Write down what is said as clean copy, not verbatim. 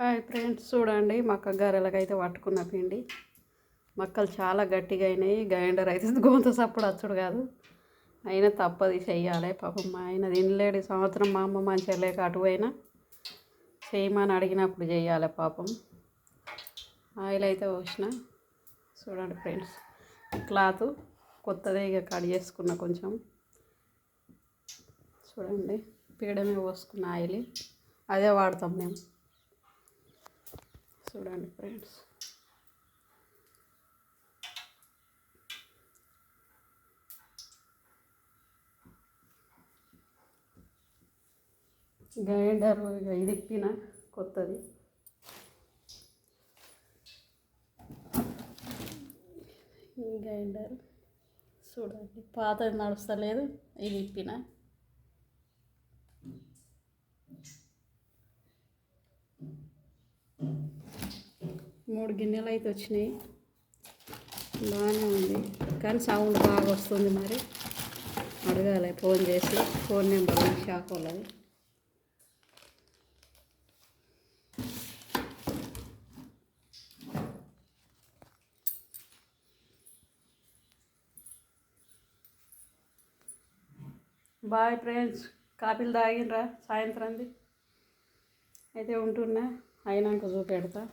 Hi friends, చూడండి మక్క గారెలకైతే పట్టుకున్న పిండి. మక్కలు చాలా గట్టిగా అయినాయి. గ్రైండర్ అయితే గోంత సప్పుడు వచ్చుడు కాదు. అయినా తప్పది, చెయ్యాలి. పాపం మా ఆయన తినలేడు ఈ సంవత్సరం. మా అమ్మ మంచిగా లేక అటు అయినా చేయమని అడిగినప్పుడు చెయ్యాలి పాపం. ఆయిల్ అయితే పోసిన. చూడండి ఫ్రెండ్స్, క్లాత్ కొత్తదే ఇక కట్ చేసుకున్న కొంచెం. చూడండి, పీడమే పోసుకున్న ఆయిల్, అదే వాడతాం మేము. చూడండి ఫ్రెండ్స్, గ్రైండర్ ఇది ఇప్పిన కొత్తది. ఈ గ్రైండర్ చూడండి, పాతది నడుస్తలేదు, ఇది ఇప్పిన. మూడు గిన్నెలు అయితే వచ్చినాయి. బాగానే ఉంది, కానీ సౌండ్ బాగా వస్తుంది. మరి అడగాలి ఫోన్ చేసి, ఫోన్ నెంబర్ షాక్ వాళ్ళది. బాయ్ ఫ్రెండ్స్, కాఫీలు తాగినరా సాయంత్రంది? అయితే ఉంటున్నా, అయినాక చూపెడతా.